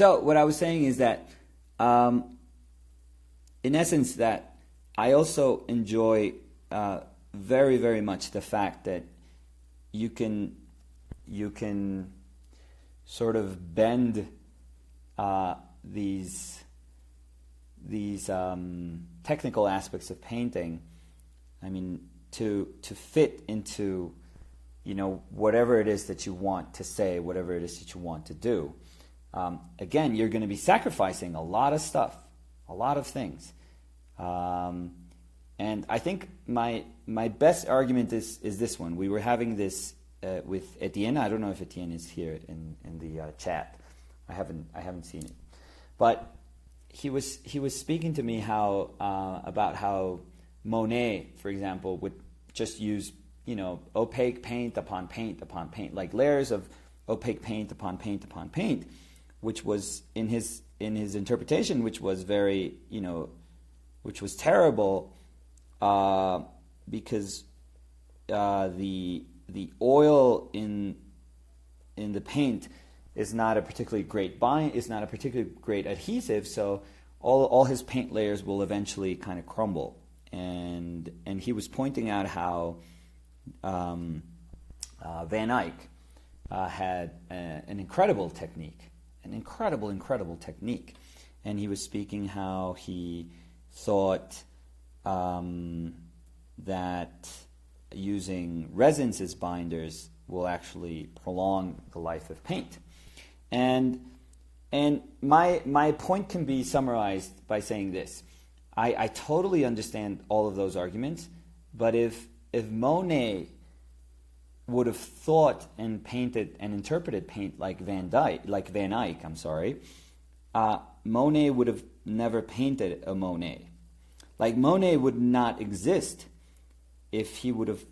So what I was saying is that, in essence, that I also enjoy very, very much the fact that you can sort of bend these technical aspects of painting. I mean, to fit into, whatever it is that you want to say, whatever it is that you want to do. Again, you're going to be sacrificing a lot of stuff, a lot of things. And I think my best argument is this one. We were having this with Etienne. I don't know if Etienne is here in the chat. I haven't seen it, but he was speaking to me about how Monet, for example, would just use opaque paint upon paint upon paint, like layers of opaque paint upon paint upon paint, which was in his interpretation, which was very which was terrible, because the oil in the paint is not a particularly great adhesive, so all his paint layers will eventually kind of crumble. And he was pointing out how Van Eyck had an incredible technique, an incredible technique, and he was speaking how he thought that using resins as binders will actually prolong the life of paint. And my point can be summarized by saying this. I totally understand all of those arguments, but if Monet would have thought and painted and interpreted paint like Van Eyck, Monet would have never painted a Monet. Like, Monet would not exist if he would have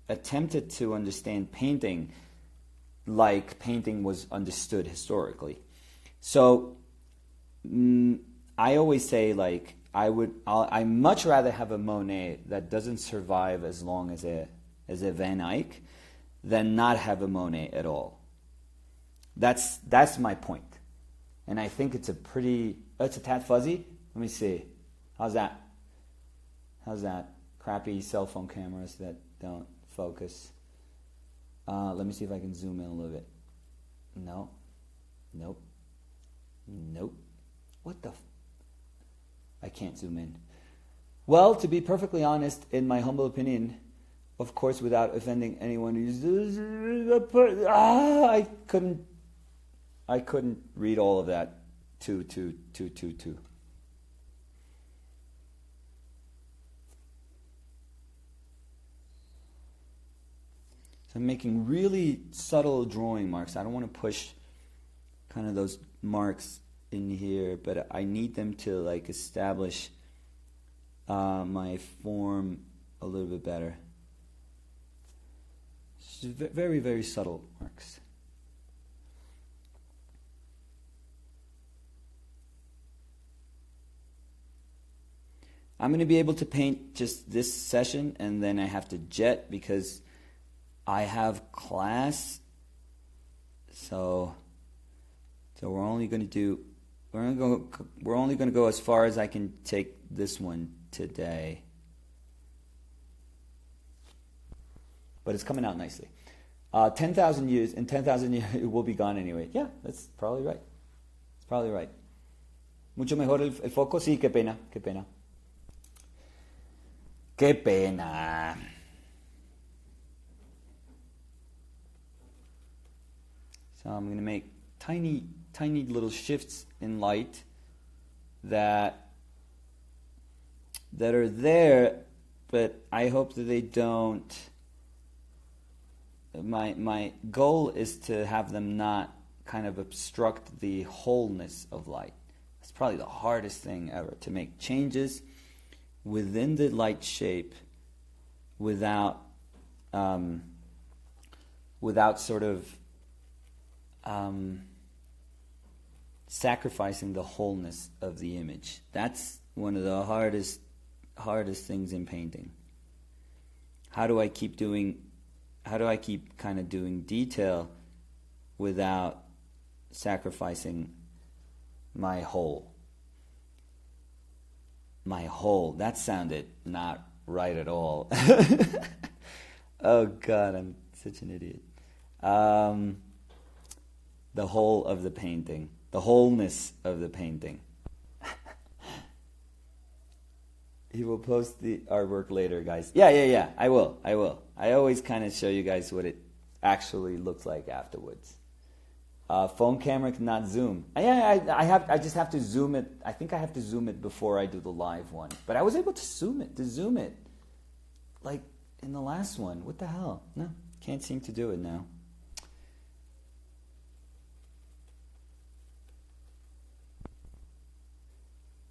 attempted to understand painting like painting was understood historically. So I always say, like, I much rather have a Monet that doesn't survive as long as a Van Eyck than not have a Monet at all. That's my point. And I think it's a tad fuzzy. Let me see. How's that? Crappy cell phone cameras that don't focus. Let me see if I can zoom in a little bit. No. Nope. What the I can't zoom in. Well, to be perfectly honest, in my humble opinion, of course, without offending anyone who's I couldn't read all of that. Two. So I'm making really subtle drawing marks. I don't want to push kind of those marks in here, but I need them to like establish my form a little bit better. It's very, very subtle marks. I'm going to be able to paint just this session, and then I have to jet because I have class. So we're only going to go as far as I can take this one today. But it's coming out nicely. 10,000 years, in 10,000 years it will be gone anyway. Yeah, that's probably right. It's probably right. Mucho mejor el foco. Sí, qué pena. Qué pena. So I'm going to make tiny little shifts in light that are there, but I hope that they don't. My goal is to have them not kind of obstruct the wholeness of light. It's probably the hardest thing ever, to make changes within the light shape without sort of sacrificing the wholeness of the image. That's one of the hardest things in painting. How do I keep kind of doing detail without sacrificing my whole. My whole. That sounded not right at all. Oh God, I'm such an idiot. The whole of the painting. The wholeness of the painting. He will post the artwork later, guys. Yeah. I will. I always kind of show you guys what it actually looks like afterwards. Phone camera cannot zoom. I just have to zoom it. I think I have to zoom it before I do the live one. But I was able to zoom it. Like in the last one. What the hell? No, can't seem to do it now.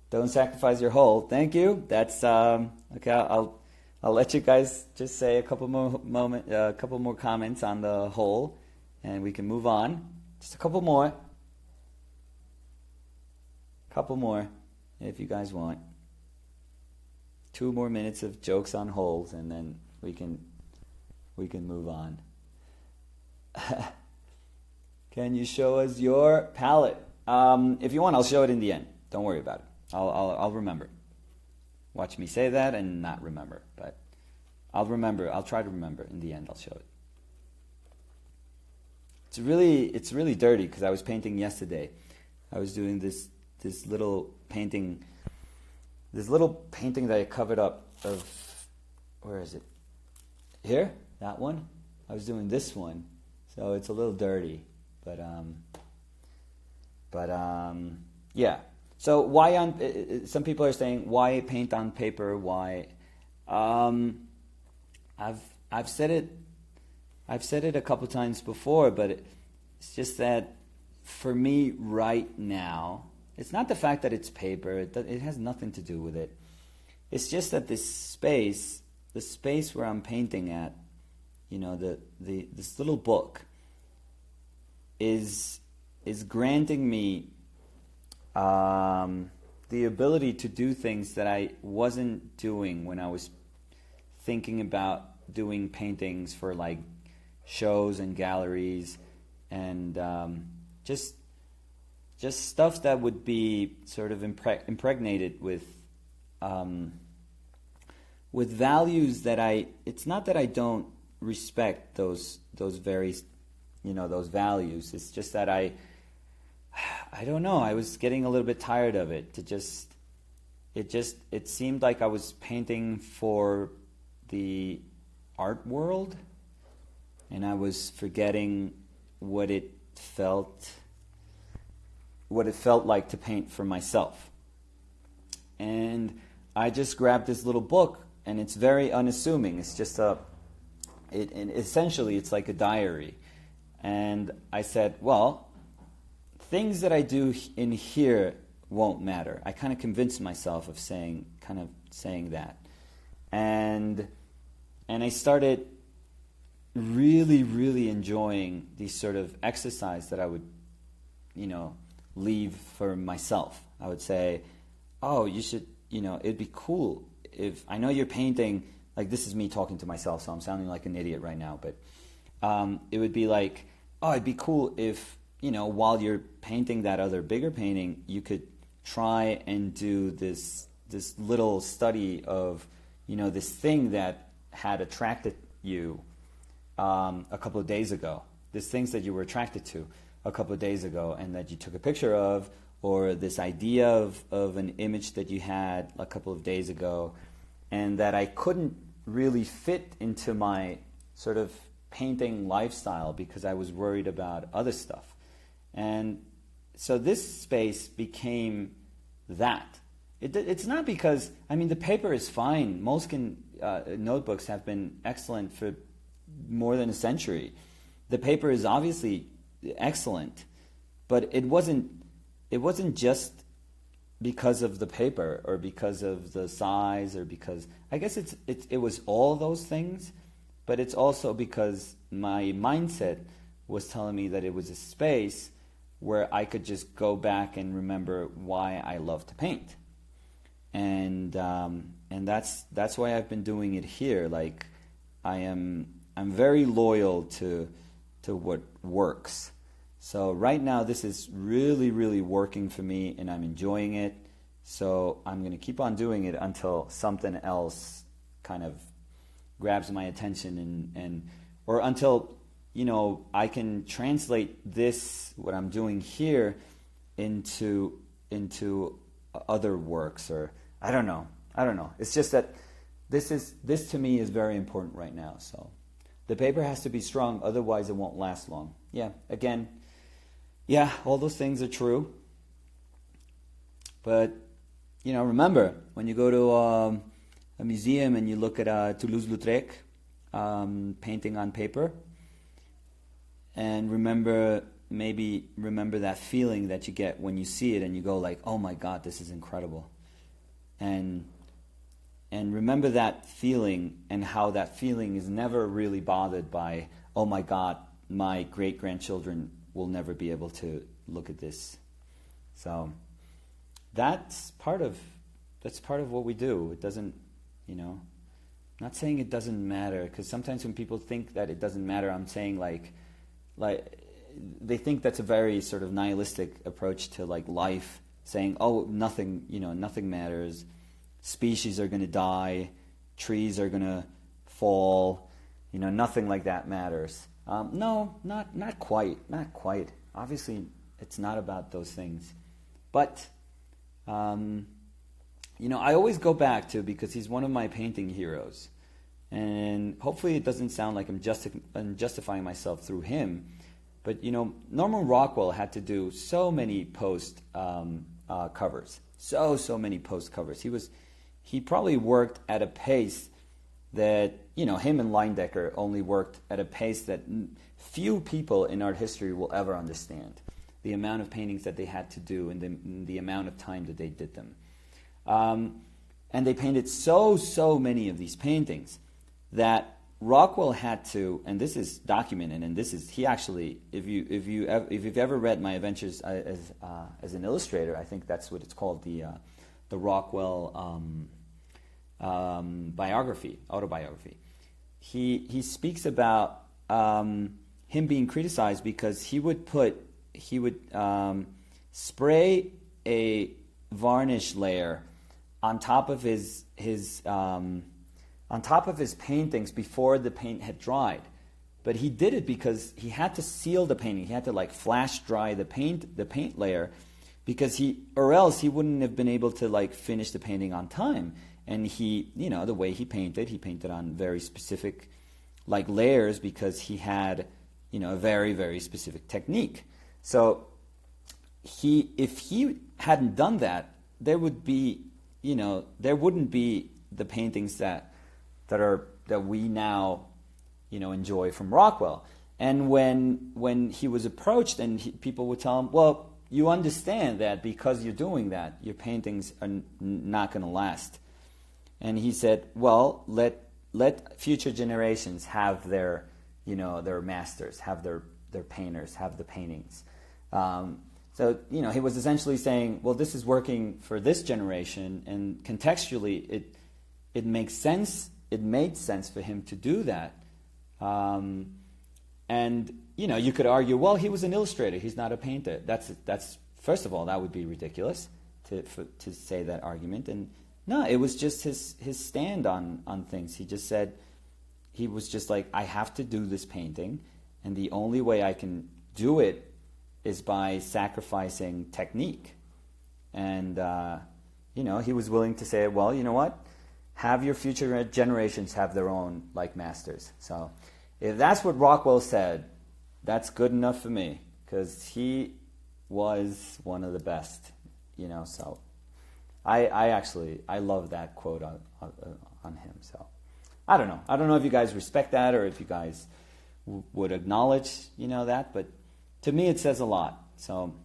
Don't sacrifice your whole. Thank you. That's okay. I'll let you guys just say a couple more comments on the whole, and we can move on. Just a couple more. Couple more, if you guys want. 2 more minutes of jokes on holes, and then we can move on. Can you show us your palette? If you want, I'll show it in the end. Don't worry about it. I'll remember. Watch me say that and not remember, but I'll remember. I'll try to remember. In the end, I'll show it. It's really dirty because I was painting yesterday. I was doing this little painting that I covered up of, where is it? Here, that one. I was doing this one, so it's a little dirty, but yeah. So why on? Some people are saying, why paint on paper? Why? I've said it a couple times before, but it's just that for me right now, it's not the fact that it's paper. It has nothing to do with it. It's just that the space where I'm painting at, this little book is granting me the ability to do things that I wasn't doing when I was thinking about doing paintings for like shows and galleries, and just stuff that would be sort of impregnated with values that it's not that I don't respect those very those values. It's just that I don't know, I was getting a little bit tired of it. It seemed like I was painting for the art world, and I was forgetting what it felt like to paint for myself. And I just grabbed this little book, and it's very unassuming. It's just essentially it's like a diary. And I said, well, things that I do in here won't matter. I kind of convinced myself of saying that. And I started really, really enjoying these sort of exercise that I would, leave for myself. I would say, oh, you should, it'd be cool if, I know you're painting, like this is me talking to myself, so I'm sounding like an idiot right now, but it would be like, oh, it'd be cool if, while you're painting that other bigger painting, you could try and do this little study of, this thing that had attracted you a couple of days ago. These things that you were attracted to a couple of days ago and that you took a picture of, or this idea of an image that you had a couple of days ago, and that I couldn't really fit into my sort of painting lifestyle because I was worried about other stuff. And so this space became that. It's not because, the paper is fine. Moleskine notebooks have been excellent for more than a century. The paper is obviously excellent, but it wasn't just because of the paper or because of the size or because, I guess it was all those things, but it's also because my mindset was telling me that it was a space where I could just go back and remember why I love to paint. And that's why I've been doing it here. Like I'm very loyal to what works. So right now this is really, really working for me and I'm enjoying it. So I'm going to keep on doing it until something else kind of grabs my attention and or until, you know, I can translate this, what I'm doing here, into other works, or I don't know. It's just that this to me is very important right now. So the paper has to be strong, otherwise it won't last long. All those things are true. But, you know, remember, when you go to a museum and you look at Toulouse-Lautrec painting on paper, and remember that feeling that you get when you see it and you go like, oh my God, this is incredible. And remember that feeling, and how that feeling is never really bothered by, oh my God, my great-grandchildren will never be able to look at this. So that's part of what we do. It doesn't, you know, I'm not saying it doesn't matter, because sometimes when people think that it doesn't matter, I'm saying like they think that's a very sort of nihilistic approach to like life, saying, oh, nothing matters. Species are going to die, trees are going to fall, you know, nothing like that matters. No, not quite. Obviously, it's not about those things. But, you know, I always go back to, because he's one of my painting heroes, and hopefully it doesn't sound like I'm justifying myself through him, but, you know, Norman Rockwell had to do so many post covers. So many post covers. He probably worked at a pace that, you know, him and Leindecker only worked at a pace that few people in art history will ever understand. The amount of paintings that they had to do and the amount of time that they did them. And they painted so many of these paintings that Rockwell had to, and this is documented, and this is, he actually, if you've ever read my adventures as an illustrator, I think that's what it's called, the Rockwell autobiography. He speaks about him being criticized because he would spray a varnish layer on top of his paintings before the paint had dried. But he did it because he had to seal the painting. He had to like flash dry the paint layer, because or else he wouldn't have been able to like finish the painting on time. And he, you know, the way he painted on very specific like layers, because he had, you know, a very, very specific technique. So if he hadn't done that, there wouldn't be the paintings that we now, you know, enjoy from Rockwell. And when he was approached, and people would tell him, well, you understand that because you're doing that, your paintings are not going to last. And he said, well, let future generations have their, you know, their masters, have their painters, have the paintings. So, you know, he was essentially saying, well, this is working for this generation, and contextually it makes sense. It made sense for him to do that. And, you know, you could argue, well, he was an illustrator, he's not a painter. That's first of all, that would be ridiculous to say that argument. And no, it was just his stand on things. He just said, he was just like, I have to do this painting, and the only way I can do it is by sacrificing technique. And, you know, he was willing to say, well, you know what? Have your future generations have their own, like, masters. So if that's what Rockwell said, that's good enough for me, because he was one of the best, you know. So I love that quote on him. So I don't know if you guys respect that, or if you guys would acknowledge, you know, that, but to me it says a lot. So,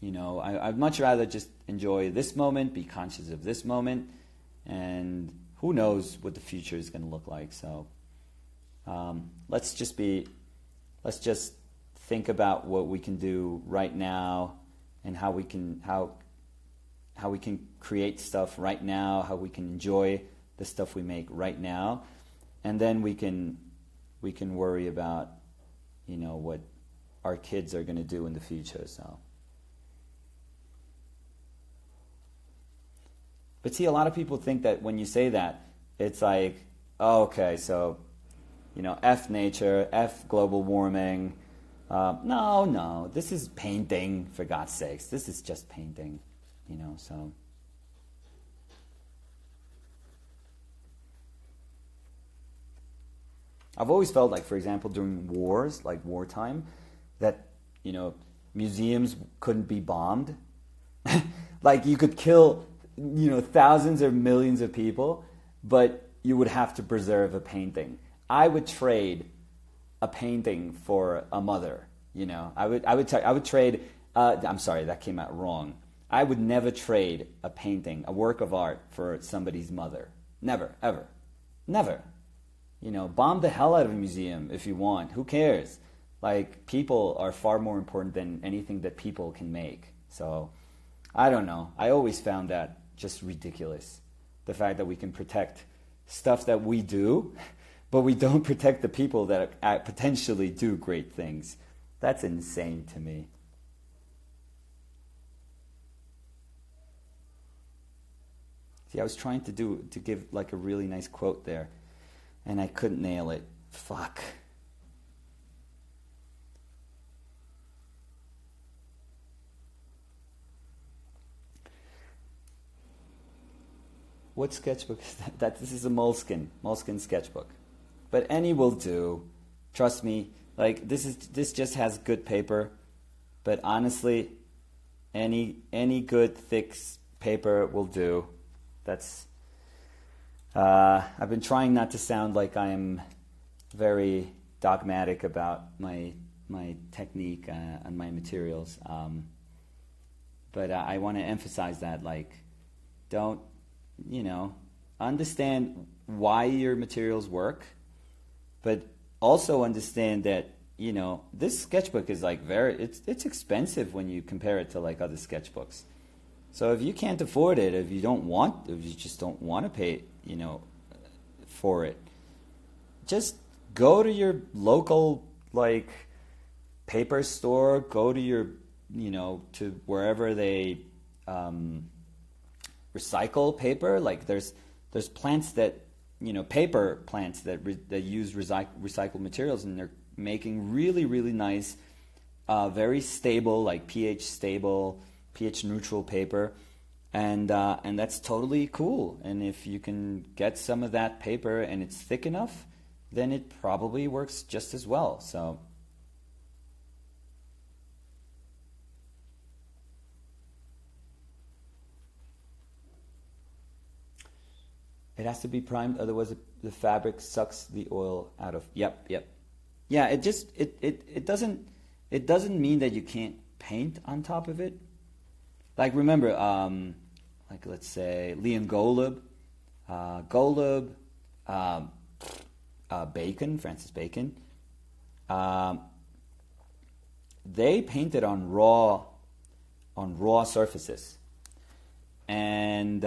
you know, I'd much rather just enjoy this moment, be conscious of this moment, and who knows what the future is going to look like. So let's just think about what we can do right now, and how we can create stuff right now, how we can enjoy the stuff we make right now, and then we can worry about, you know, our kids are going to do in the future. So, but see, a lot of people think that when you say that, it's like, oh, okay, so, F nature, F global warming. No, this is painting, for God's sakes. This is just painting, so. I've always felt like, for example, during wars, like wartime, that, museums couldn't be bombed. Like, you could kill, thousands or millions of people, but you would have to preserve a painting. I would trade a painting for a mother, I would trade, I'm sorry, that came out wrong. I would never trade a painting, a work of art, for somebody's mother. Never, ever. Never. Bomb the hell out of a museum if you want. Who cares? Like, people are far more important than anything that people can make. So, I don't know. I always found that just ridiculous. The fact that we can protect stuff that we do, but we don't protect the people that potentially do great things. That's insane to me. See, I was trying to give like a really nice quote there, and I couldn't nail it. Fuck. What sketchbook is that? This is a Moleskine sketchbook. But any will do. Trust me. Like, this just has good paper. But honestly, any good thick paper will do. That's I've been trying not to sound like I'm very dogmatic about my technique and my materials. But I want to emphasize that, like, don't, understand why your materials work, but also understand that, this sketchbook is like it's expensive when you compare it to like other sketchbooks. So if you can't afford it, if you just don't want to pay, for it, just go to your local, like, paper store, go to your, to wherever they recycle paper. Like, there's plants that, paper plants that use recycled materials, and they're making really, really nice, very stable, like pH neutral paper, and that's totally cool. And if you can get some of that paper and it's thick enough, then it probably works just as well. So it has to be primed, otherwise the fabric sucks the oil out of. Yep. Yeah, it doesn't mean that you can't paint on top of it. Like, remember, like, let's say Leon Golub, Francis Bacon. They painted on raw surfaces, and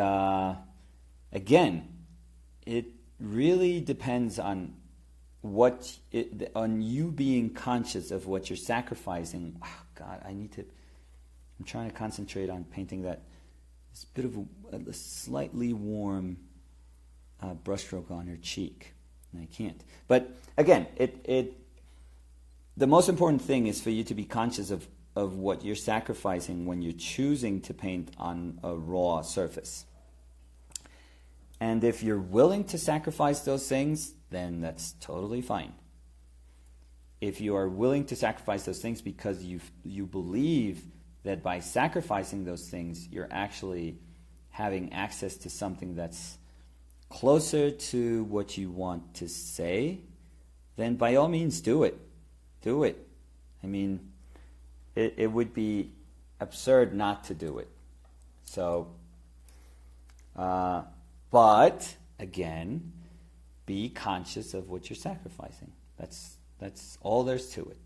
again, it really depends on on you being conscious of what you're sacrificing. Oh, God, I'm trying to concentrate on painting this bit of a slightly warm brushstroke on her cheek, and I can't. But again, the most important thing is for you to be conscious of what you're sacrificing when you're choosing to paint on a raw surface. And if you're willing to sacrifice those things, then that's totally fine. If you are willing to sacrifice those things because you believe that by sacrificing those things, you're actually having access to something that's closer to what you want to say, then by all means do it. Do it. I mean, it would be absurd not to do it. So, but again, be conscious of what you're sacrificing. That's all there's to it.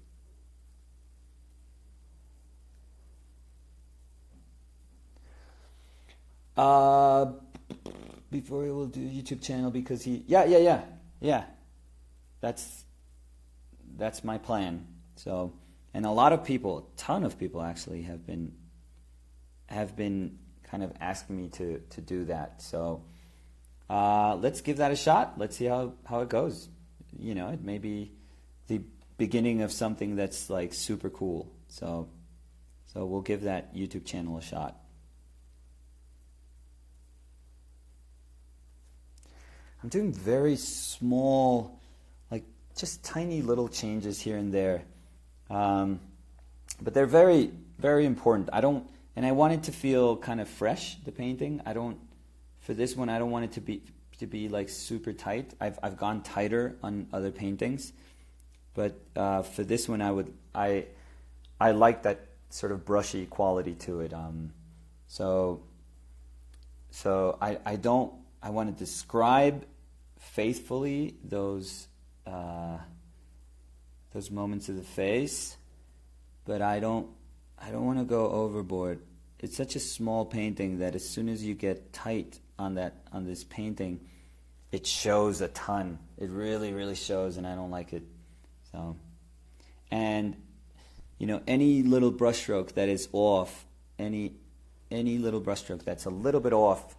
Before he will do a YouTube channel because yeah. That's my plan. So And a lot of people, a ton of people actually, have been kind of asking me to do that. So let's give that a shot. Let's see how it goes. You know, it may be the beginning of something that's like super cool. So we'll give that YouTube channel a shot. I'm doing very small, like just tiny little changes here and there. But they're very, very important. I want it to feel kind of fresh, the painting. For this one, I don't want it to be like super tight. I've gone tighter on other paintings, but for this one, I like that sort of brushy quality to it. So I want to describe faithfully those moments of the face, but I don't want to go overboard. It's such a small painting that as soon as you get tight on this painting, it shows a ton. It really, really shows, and I don't like it. So, and you know, any little brushstroke that is off, any little brushstroke that's a little bit off,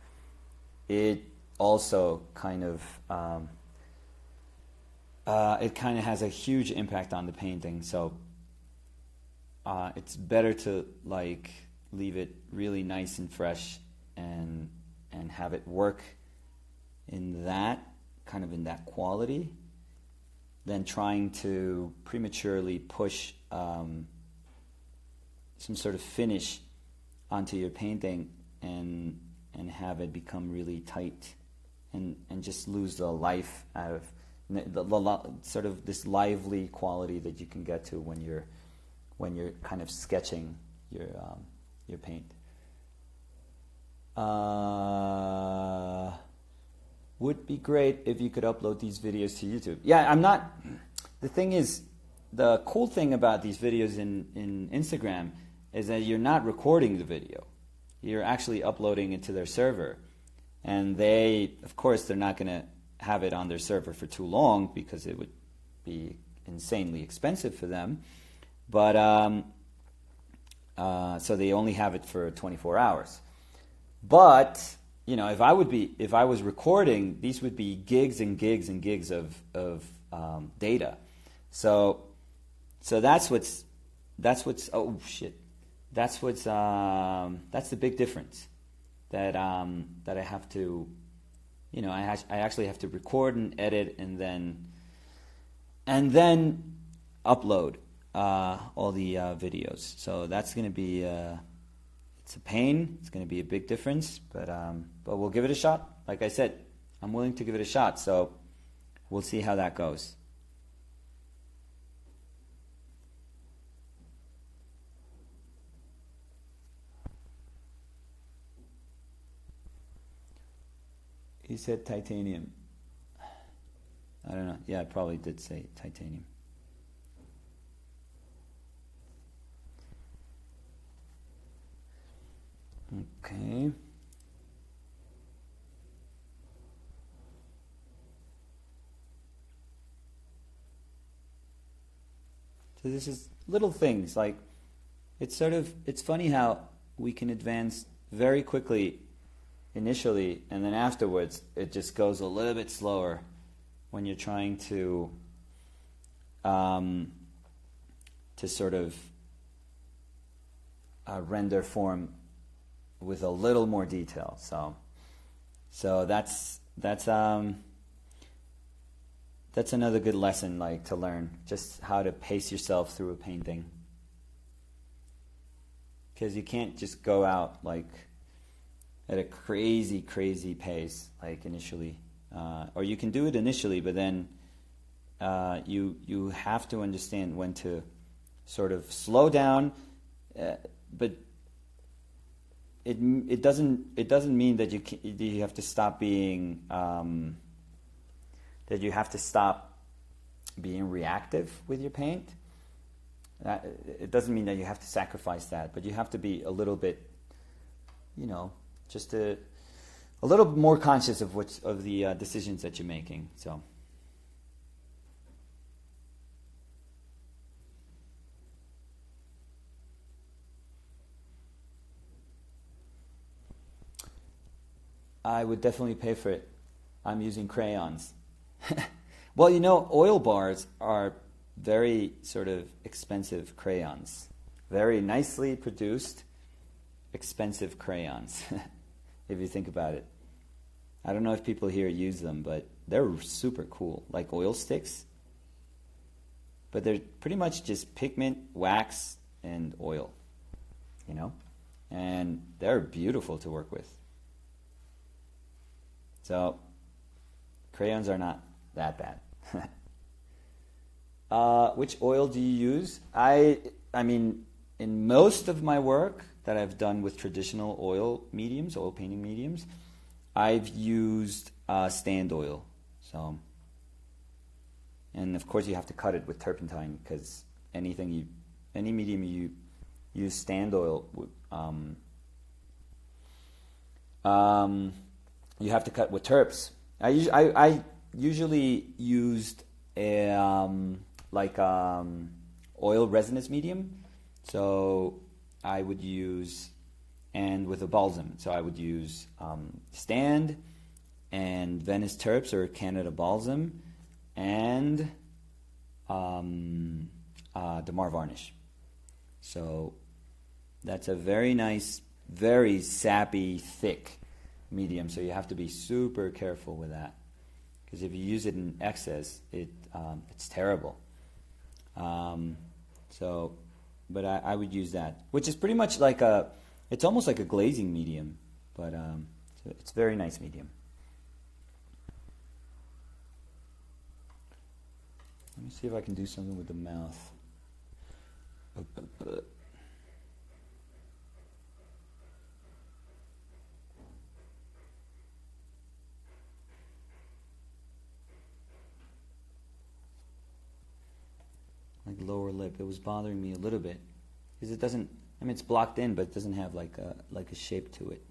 it also kind of has a huge impact on the painting. So it's better to like leave it really nice and fresh and have it work in that quality than trying to prematurely push some sort of finish onto your painting and have it become really tight and just lose the life out of the sort of this lively quality that you can get to when you're kind of sketching your paint. Would be great if you could upload these videos to YouTube. Yeah, I'm not. The thing is, the cool thing about these videos in Instagram is that you're not recording the video. You're actually uploading it to their server. And of course, they're not going to have it on their server for too long because it would be insanely expensive for them. But so they only have it for 24 hours. But you know, if I was recording, these would be gigs and gigs and gigs of data. So that's the big difference that I have to, you know, I actually have to record and edit and then upload all the videos. So that's going to be it's a pain. It's going to be a big difference, but we'll give it a shot. Like I said, I'm willing to give it a shot. So we'll see how that goes. He said titanium. I don't know. Yeah, I probably did say titanium. Okay. So this is little things like it's funny how we can advance very quickly initially, and then afterwards it just goes a little bit slower when you're trying to sort of render form with a little more detail. So that's another good lesson, like to learn just how to pace yourself through a painting, because you can't just go out like at a crazy pace like initially, or you can do it initially, but then you have to understand when to sort of slow down, but it doesn't mean that you have to stop being reactive with your paint. It doesn't mean that you have to sacrifice that, but you have to be a little bit, you know, just a little bit more conscious of the decisions that you're making. So. I would definitely pay for it. I'm using crayons. Well, you know, oil bars are very sort of expensive crayons. Very nicely produced, expensive crayons, if you think about it. I don't know if people here use them, but they're super cool, like oil sticks. But they're pretty much just pigment, wax, and oil, you know? And they're beautiful to work with. So, crayons are not that bad. Which oil do you use? I mean, in most of my work that I've done with traditional oil mediums, oil painting mediums, I've used stand oil. So, and of course you have to cut it with turpentine, because any medium you use stand oil, you have to cut with terps. I usually used oil resinous medium, so I would use, and with a balsam, so I would use stand and Venice terps or Canada balsam and Damar varnish. So that's a very nice, very sappy, thick medium, so you have to be super careful with that, because if you use it in excess, it's terrible. But I would use that, which is pretty much like it's almost like a glazing medium, but it's a very nice medium. Let me see if I can do something with the mouth. Like lower lip, it was bothering me a little bit because it doesn't. I mean, it's blocked in, but it doesn't have like a shape to it.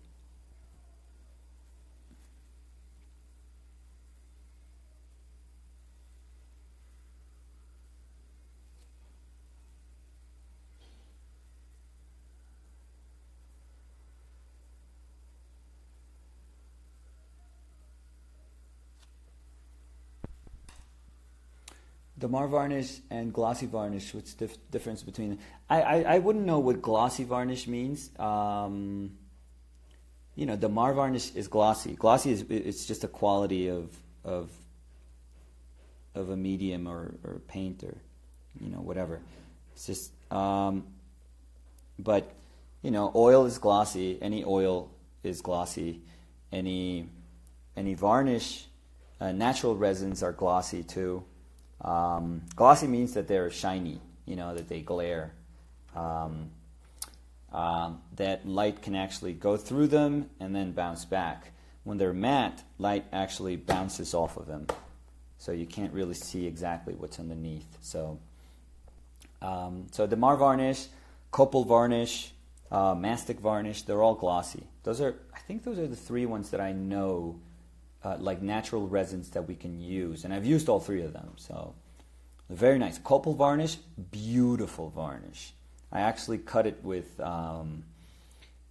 Damar varnish and glossy varnish, what's the difference between them? I wouldn't know what glossy varnish means. Damar varnish is glossy. Glossy it's just a quality of a medium or paint or whatever. It's just but oil is glossy. Any oil is glossy. Any varnish, natural resins are glossy too. Glossy means that they're shiny, that they glare, that light can actually go through them and then bounce back. When they're matte, light actually bounces off of them, so you can't really see exactly what's underneath. So Damar varnish, copal varnish, mastic varnish, they're all glossy. I think those are the three ones that I know, like natural resins that we can use, and I've used all three of them. So very nice. Copal varnish, beautiful varnish. I actually cut it with I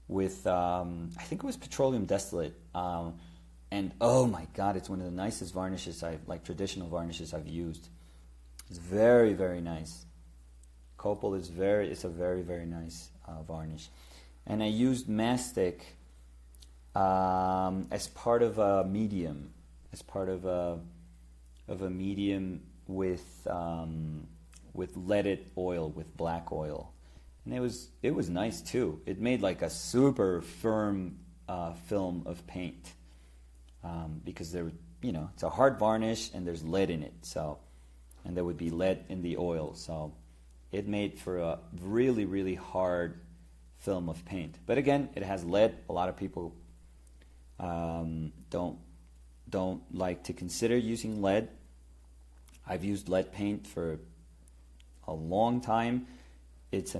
think it was petroleum distillate, and oh my God, it's one of the nicest varnishes traditional varnishes I've used. It's very, very nice. Copal it's a very, very nice varnish, and I used mastic as part of a medium, with leaded oil, with black oil, and it was nice too. It made like a super firm film of paint, because it's a hard varnish and there's lead in it, and there would be lead in the oil, so it made for a really, really hard film of paint. But again, it has lead. A lot of people don't like to consider using lead. I've used lead paint for a long time. It has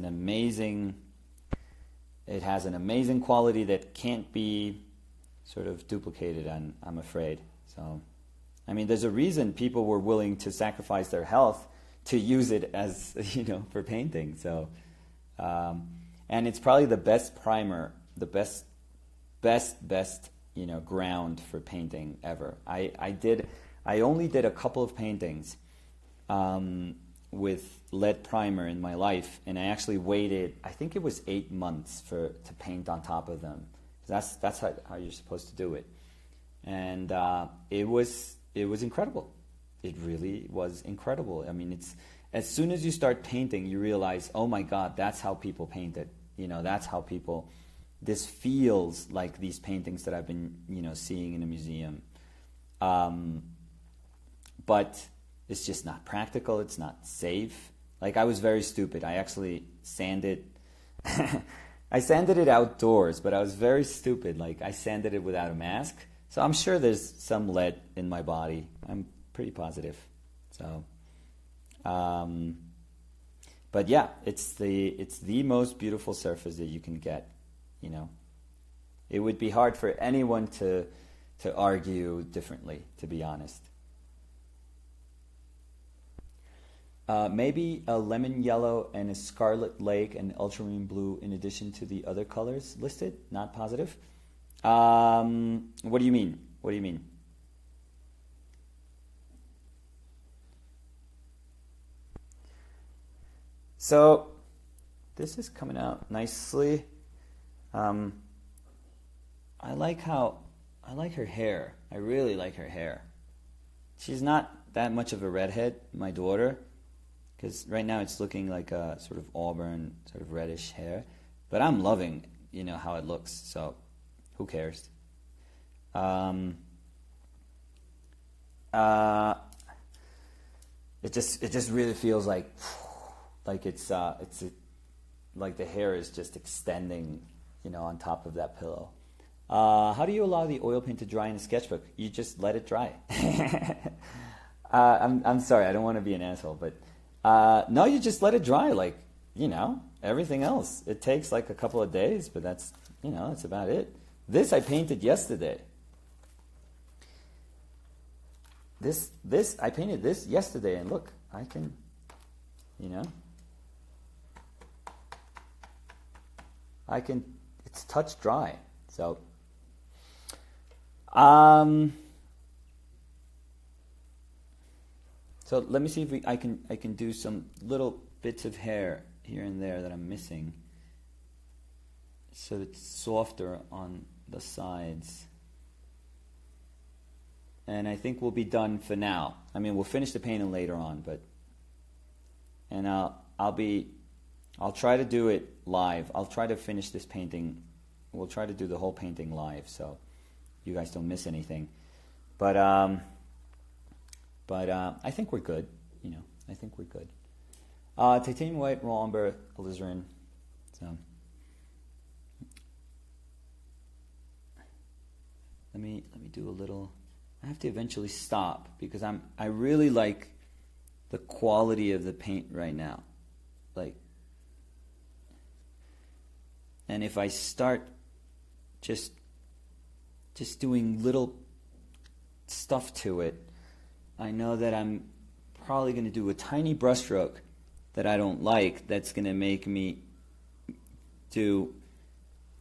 an amazing quality that can't be sort of duplicated, I'm afraid. So, I mean, there's a reason people were willing to sacrifice their health to use it as, for painting. So, and it's probably the best primer, the best ground for painting ever. I only did a couple of paintings with lead primer in my life, and I actually waited, I think it was 8 months to paint on top of them. That's how you're supposed to do it. And it was incredible. It really was incredible. I mean, it's as soon as you start painting, you realize, oh my God, that's how people paint it. That's how people. This feels like these paintings that I've been, seeing in a museum. But it's just not practical. It's not safe. Like, I was very stupid. I actually sanded. I sanded it outdoors, but I was very stupid. Like, I sanded it without a mask. So I'm sure there's some lead in my body. I'm pretty positive. So, but yeah, it's the most beautiful surface that you can get. It would be hard for anyone to argue differently, to be honest. Maybe a lemon yellow and a scarlet lake and ultramarine blue in addition to the other colors listed. Not positive. What do you mean? What do you mean? So this is coming out nicely. I like her hair. I really like her hair. She's not that much of a redhead, my daughter, because right now it's looking like a sort of auburn, sort of reddish hair. But I'm loving, how it looks. So who cares? It just really feels like it's like the hair is just extending, on top of that pillow. How do you allow the oil paint to dry in a sketchbook? You just let it dry. I'm sorry, I don't want to be an asshole, but no, you just let it dry like, everything else. It takes like a couple of days, but that's about it. This I painted yesterday. I painted this yesterday, and look, I can, it's touch dry. So, so let me see if I can do some little bits of hair here and there that I'm missing, so that it's softer on the sides. And I think we'll be done for now. I mean, we'll finish the painting later on, and I'll try to do it live. I'll try to finish this painting. We'll try to do the whole painting live, so you guys don't miss anything. But I think we're good. I think we're good. Titanium white, raw umber, alizarin. So let me do a little. I have to eventually stop because I really like the quality of the paint right now. And if I start just doing little stuff to it, I know that I'm probably going to do a tiny brushstroke that I don't like. That's going to make me do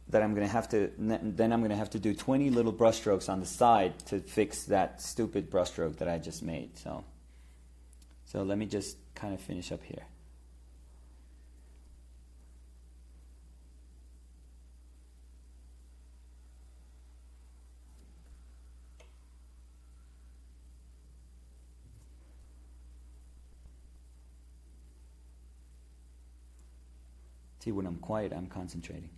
that. I'm going to have to then I'm going to have to do 20 little brushstrokes on the side to fix that stupid brushstroke that I just made. So let me just kind of finish up here. See, when I'm quiet, I'm concentrating.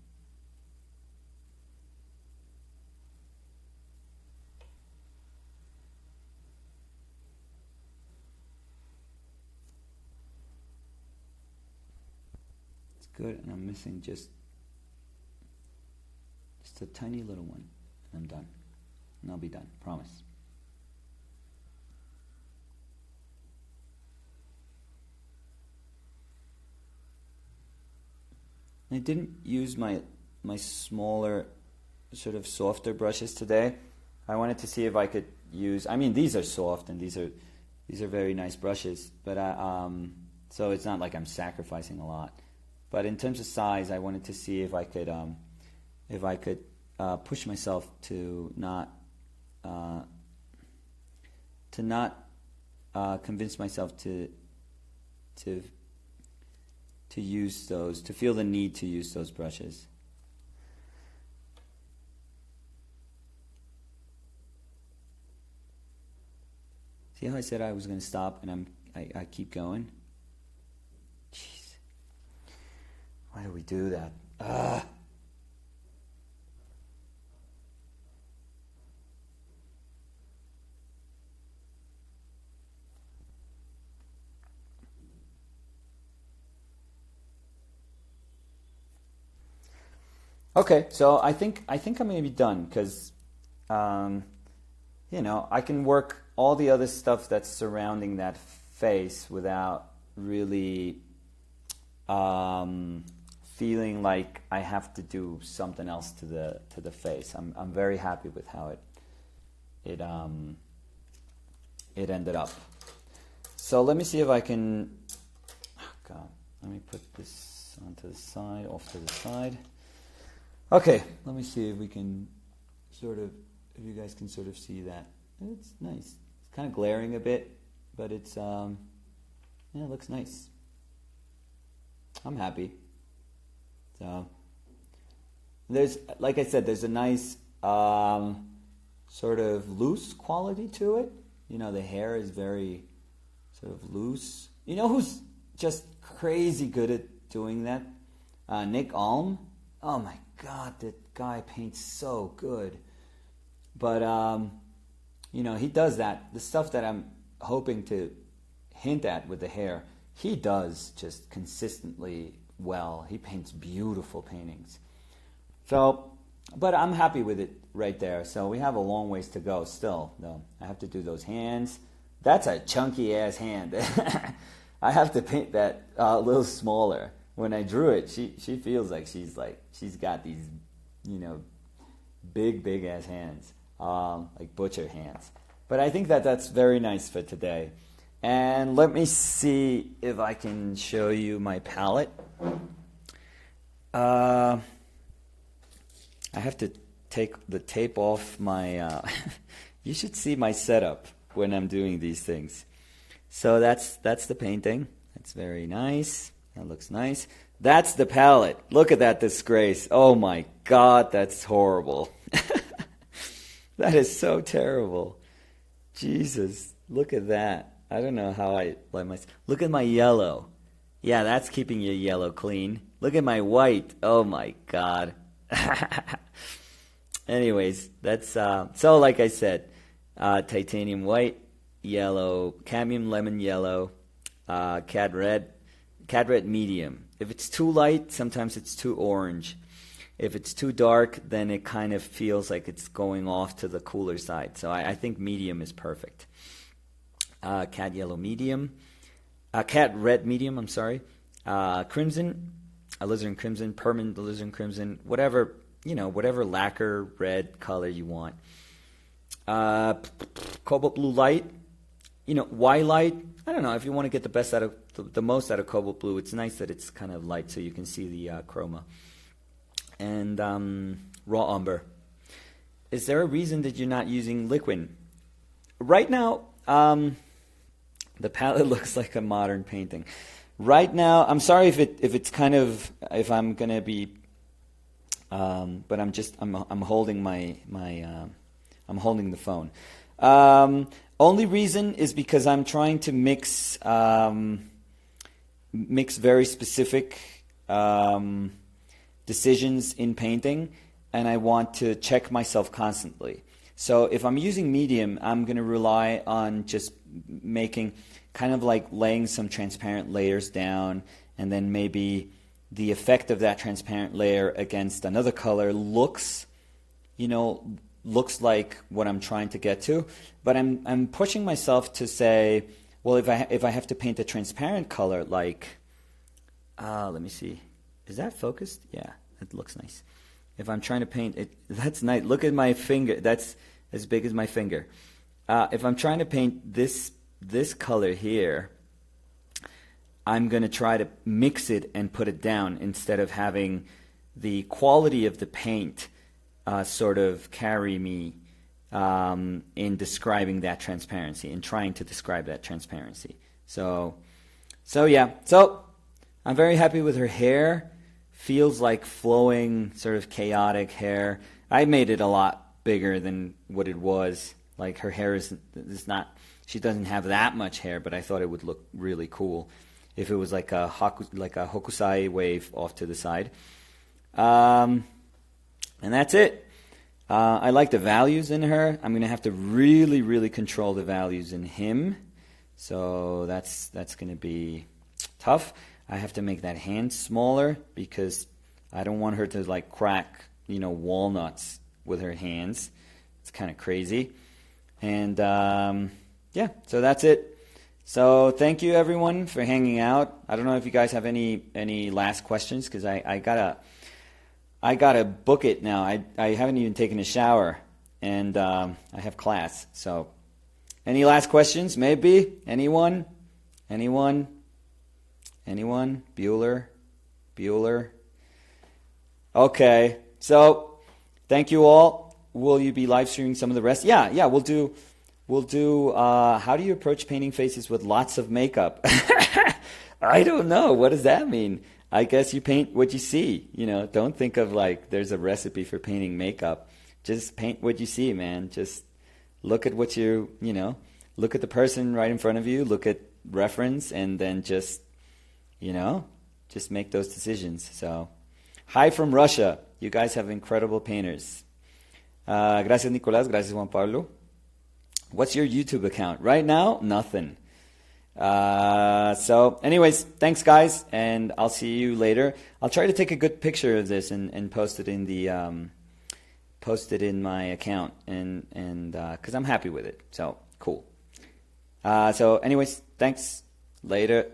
It's good, and I'm missing just a tiny little one, and I'm done. And I'll be done, promise. I didn't use my smaller, sort of softer brushes today. I wanted to see if I could use. I mean, these are soft and these are very nice brushes, but so it's not like I'm sacrificing a lot. But in terms of size, I wanted to see if I could push myself to not convince myself to use those, to feel the need to use those brushes. See how I said I was going to stop, and I keep going? Jeez. Why do we do that? Okay, so I think I'm going to be done because, I can work all the other stuff that's surrounding that face without really feeling like I have to do something else to the face. I'm very happy with how it ended up. So let me see if I can. Oh God, let me put this onto the side, off to the side. Okay, let me see if we can if you guys can sort of see that. It's nice. It's kind of glaring a bit, but it's, it looks nice. I'm happy. So, there's, like I said, there's a nice sort of loose quality to it. The hair is very sort of loose. You know who's just crazy good at doing that? Nick Alm. Oh my God, that guy paints so good. But, he does that. The stuff that I'm hoping to hint at with the hair, he does just consistently well. He paints beautiful paintings. So, but I'm happy with it right there. So we have a long ways to go still, though. I have to do those hands. That's a chunky ass hand. I have to paint that a little smaller. When I drew it, she feels like she's got these, big ass hands, like butcher hands. But I think that's very nice for today. And let me see if I can show you my palette. I have to take the tape off my. You should see my setup when I'm doing these things. So that's the painting. That's very nice. That looks nice. That's the palette. Look at that disgrace. Oh my God, that's horrible. That is so terrible. Jesus, look at that. I don't know how I let myself. Look at my yellow. Yeah, that's keeping your yellow clean. Look at my white. Oh my God. Anyways, that's so like I said, titanium white, yellow, cadmium lemon yellow, cad red medium. If it's too light, sometimes it's too orange. If it's too dark, then it kind of feels like it's going off to the cooler side. So I think medium is perfect. Cad yellow medium, cad red medium, I'm sorry. Crimson, alizarin crimson, permanent alizarin crimson, whatever lacquer red color you want. Cobalt blue light, white light. I don't know if you want to get the most out of cobalt blue. It's nice that it's kind of light so you can see the chroma. And raw umber. Is there a reason that you're not using liquid? Right now, the palette looks like a modern painting. Right now, I'm sorry if I'm gonna be, but I'm holding I'm holding the phone. Only reason is because I'm trying to mix very specific decisions in painting, and I want to check myself constantly. So if I'm using medium, I'm going to rely on just making kind of like laying some transparent layers down, and then maybe the effect of that transparent layer against another color looks like what I'm trying to get to. But I'm pushing myself to say, well, if I have to paint a transparent color, like let me see, is that focused? Yeah, it looks nice. If I'm trying to paint it, that's nice. Look at my finger. That's as big as my finger. If I'm trying to paint this color here, I'm going to try to mix it and put it down instead of having the quality of the paint sort of carry me in describing that transparency, in trying to describe that transparency. So yeah. So I'm very happy with her hair. Feels like flowing, sort of chaotic hair. I made it a lot bigger than what it was. Like her hair is not. She doesn't have that much hair, but I thought it would look really cool if it was like a hokusai wave off to the side. And that's it. I like the values in her. I'm going to have to really, really control the values in him. So that's going to be tough. I have to make that hand smaller because I don't want her to like crack, walnuts with her hands. It's kind of crazy. And yeah, so that's it. So thank you everyone for hanging out. I don't know if you guys have any last questions because I gotta book it now. I haven't even taken a shower and I have class. So any last questions? Maybe anyone? Bueller? Okay. So thank you all. Will you be live streaming some of the rest? Yeah, we'll do how do you approach painting faces with lots of makeup? I don't know. What does that mean? I guess you paint what you see. Don't think of like there's a recipe for painting makeup. Just paint what you see, man. Just look at what look at the person right in front of you, look at reference, and then just make those decisions. So, hi from Russia. You guys have incredible painters. Gracias, Nicolás. Gracias, Juan Pablo. What's your YouTube account? Right now, nothing. So anyways, thanks guys, and I'll see you later. I'll try to take a good picture of this and post it in the my account and because I'm happy with it. So cool. So anyways, thanks. Later.